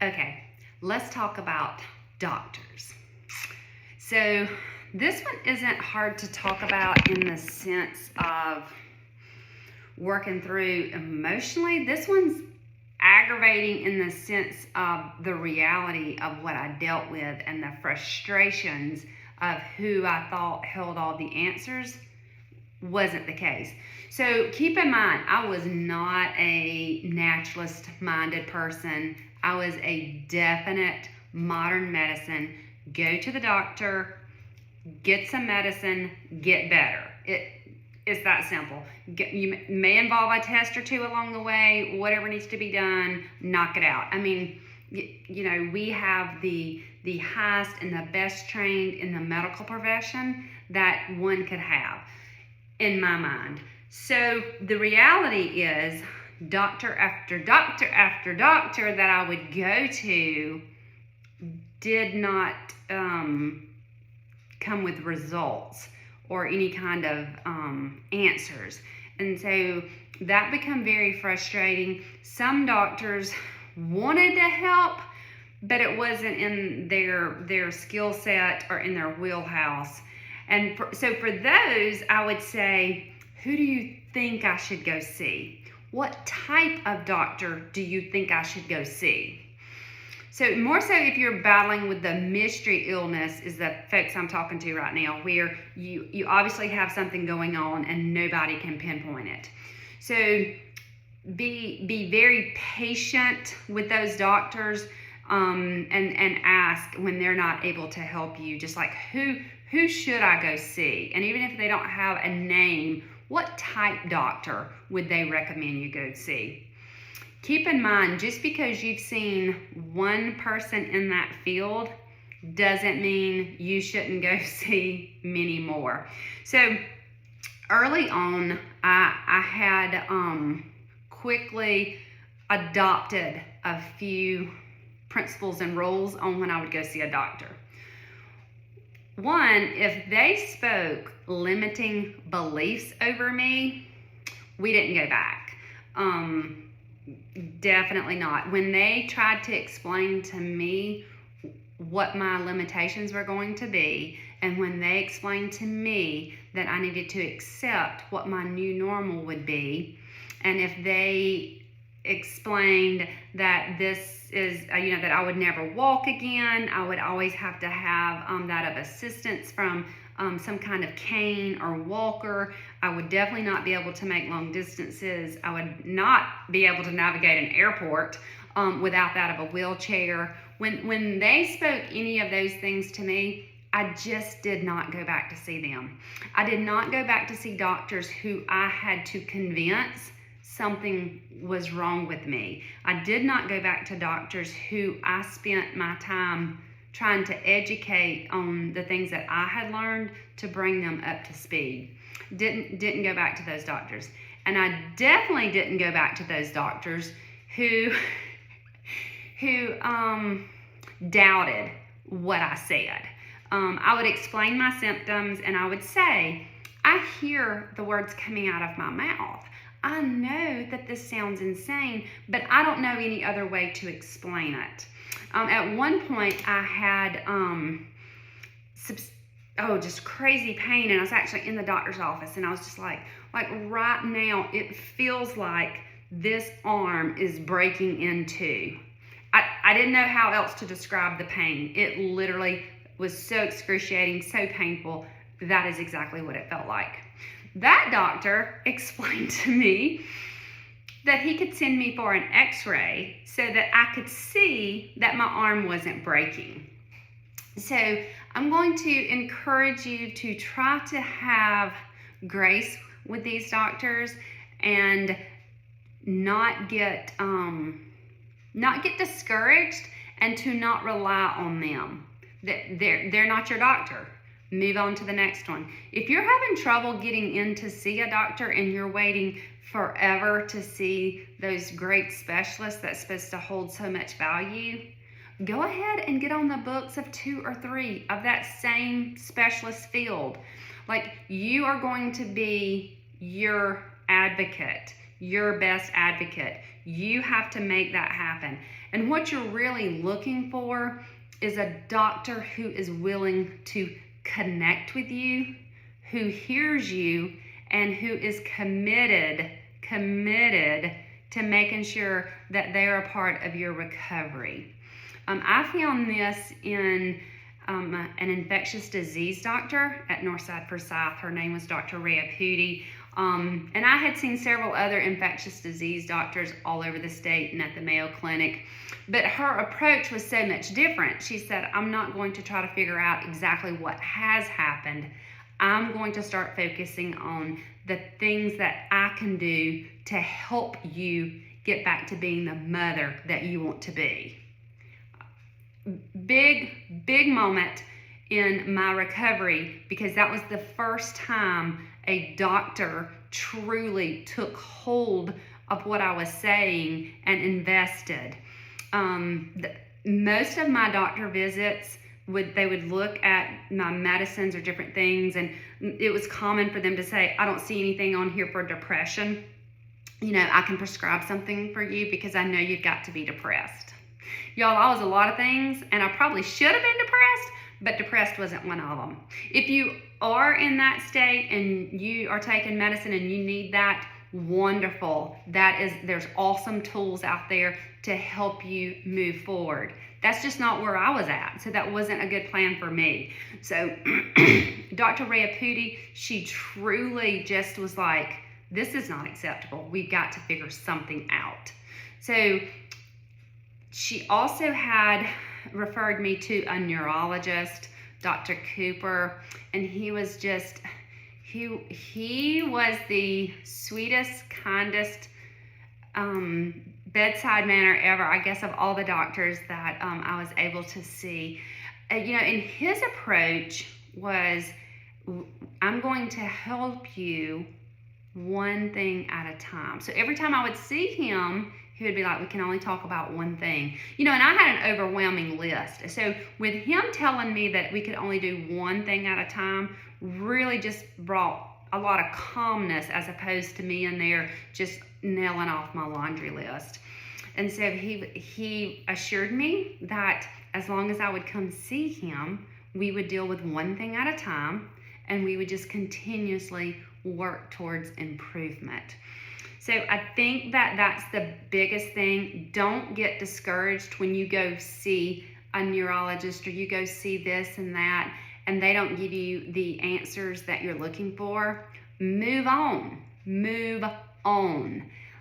Okay, let's talk about doctors. So this one isn't hard to talk about in the sense of working through emotionally. This one's aggravating in the sense of the reality of what I dealt with and the frustrations of who I thought held all the answers wasn't the case. So keep in mind, I was not a naturalist-minded person. I was a definite modern medicine. Go to the doctor, get some medicine, get better. It's that simple. You may involve a test or two along the way, whatever needs to be done, knock it out. I mean, we have the highest and the best trained in the medical profession that one could have, in my mind. So the reality is, doctor after doctor after doctor that I would go to did not come with results or any kind of answers. And so that became very frustrating. Some doctors wanted to help, but it wasn't in their skill set or in their wheelhouse. And so for those, I would say, who do you think I should go see? What type of doctor do you think I should go see? So more so if you're battling with the mystery illness is the folks I'm talking to right now, where you obviously have something going on and nobody can pinpoint it. So be very patient with those doctors and ask when they're not able to help you, just like who should I go see? And even if they don't have a name, what type doctor would they recommend you go see? Keep in mind, just because you've seen one person in that field doesn't mean you shouldn't go see many more. So early on, I had quickly adopted a few principles and rules on when I would go see a doctor. One, if they spoke limiting beliefs over me, we didn't go back. Definitely not. When they tried to explain to me what my limitations were going to be, and when they explained to me that I needed to accept what my new normal would be, and if they explained that this is, that I would never walk again, I would always have to have that of assistance from some kind of cane or walker. I would definitely not be able to make long distances. I would not be able to navigate an airport without that of a wheelchair. When they spoke any of those things to me, I just did not go back to see them. I did not go back to see doctors who I had to convince something was wrong with me. I did not go back to doctors who I spent my time trying to educate on the things that I had learned to bring them up to speed. Didn't go back to those doctors. And I definitely didn't go back to those doctors who doubted what I said. I would explain my symptoms and I would say, I hear the words coming out of my mouth. I know that this sounds insane, but I don't know any other way to explain it. At one point, I had just crazy pain, and I was actually in the doctor's office, and I was just like right now, it feels like this arm is breaking in two. I didn't know how else to describe the pain. It literally was so excruciating, so painful. That is exactly what it felt like. That doctor explained to me that he could send me for an x-ray so that I could see that my arm wasn't breaking. So I'm going to encourage you to try to have grace with these doctors and not get discouraged and to not rely on them. They're not your doctor. Move on to the next one. If you're having trouble getting in to see a doctor and you're waiting forever to see those great specialists that's supposed to hold so much value, go ahead and get on the books of 2 or 3 of that same specialist field. Like, you are going to be your advocate, your best advocate. You have to make that happen. And what you're really looking for is a doctor who is willing to connect with you, who hears you, and who is committed to making sure that they're a part of your recovery. I found this in an infectious disease doctor at Northside Forsyth. Her name was Dr. Rhea Pooty. And I had seen several other infectious disease doctors all over the state and at the Mayo Clinic. But her approach was so much different. She said, I'm not going to try to figure out exactly what has happened. I'm going to start focusing on the things that I can do to help you get back to being the mother that you want to be. Big moment in my recovery, because that was the first time a doctor truly took hold of what I was saying and invested. Most of my doctor visits, they would look at my medicines or different things, and it was common for them to say, I don't see anything on here for depression. I can prescribe something for you because I know you've got to be depressed. Y'all, I was a lot of things, and I probably should have been depressed, but depressed wasn't one of them. If you are in that state and you are taking medicine and you need that, wonderful. There's awesome tools out there to help you move forward. That's just not where I was at, so that wasn't a good plan for me. So Dr. Rhea Pooty, she truly just was like, this is not acceptable. We've got to figure something out. So she also had referred me to a neurologist, Dr. Cooper, and he was just, he was the sweetest, kindest bedside manner ever, I guess, of all the doctors that I was able to see. And his approach was, I'm going to help you one thing at a time. So every time I would see him, he would be like, we can only talk about one thing. And I had an overwhelming list. So with him telling me that we could only do one thing at a time really just brought a lot of calmness, as opposed to me in there just nailing off my laundry list. And so he assured me that as long as I would come see him, we would deal with one thing at a time, and we would just continuously work towards improvement. So I think that that's the biggest thing. Don't get discouraged when you go see a neurologist or you go see this and that, and they don't give you the answers that you're looking for. Move on.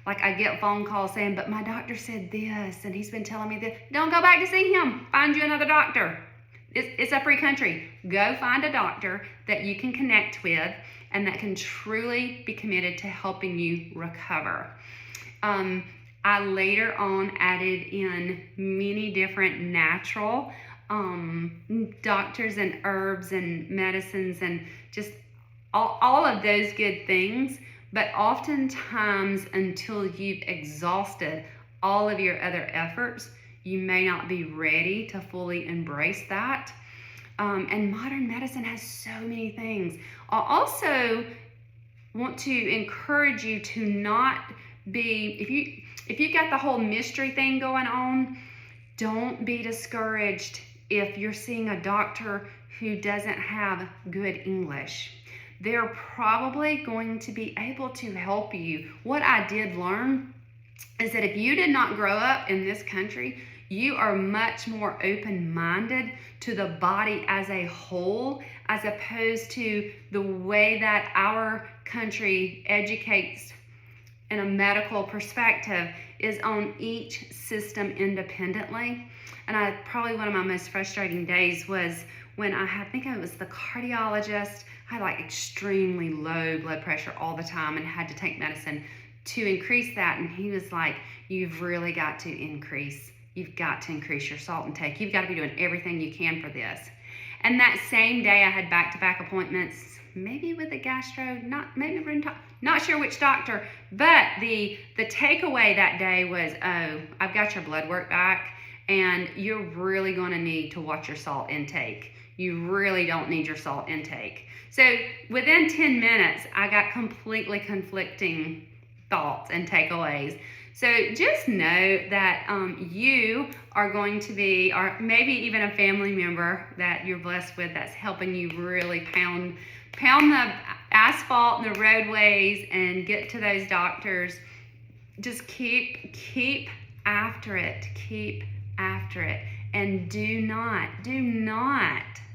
Like, I get phone calls saying, but my doctor said this, and he's been telling me this. Don't go back to see him. Find you another doctor. It's a free country. Go find a doctor that you can connect with and that can truly be committed to helping you recover. I later on added in many different natural doctors and herbs and medicines and just all of those good things. But oftentimes, until you've exhausted all of your other efforts, you may not be ready to fully embrace that. And modern medicine has so many things. I also want to encourage you to not be, if you've got the whole mystery thing going on, don't be discouraged if you're seeing a doctor who doesn't have good English. They're probably going to be able to help you. What I did learn is that if you did not grow up in this country, you are much more open-minded to the body as a whole, as opposed to the way that our country educates in a medical perspective is on each system independently. And probably one of my most frustrating days was when I think it was the cardiologist. I had like extremely low blood pressure all the time and had to take medicine to increase that. And he was like, you've really got to increase your salt intake. You've got to be doing everything you can for this. And that same day I had back-to-back appointments, maybe with a gastro, not sure which doctor, but the takeaway that day was, I've got your blood work back, and you're really going to need to watch your salt intake. You really don't need your salt intake. So within 10 minutes, I got completely conflicting thoughts and takeaways. So just know that you are going to be, or maybe even a family member that you're blessed with that's helping you really pound the asphalt and the roadways and get to those doctors. Just keep after it. Keep after it. And do not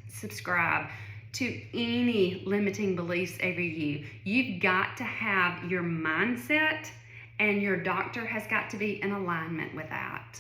subscribe to any limiting beliefs over you. You've got to have your mindset, and your doctor has got to be in alignment with that.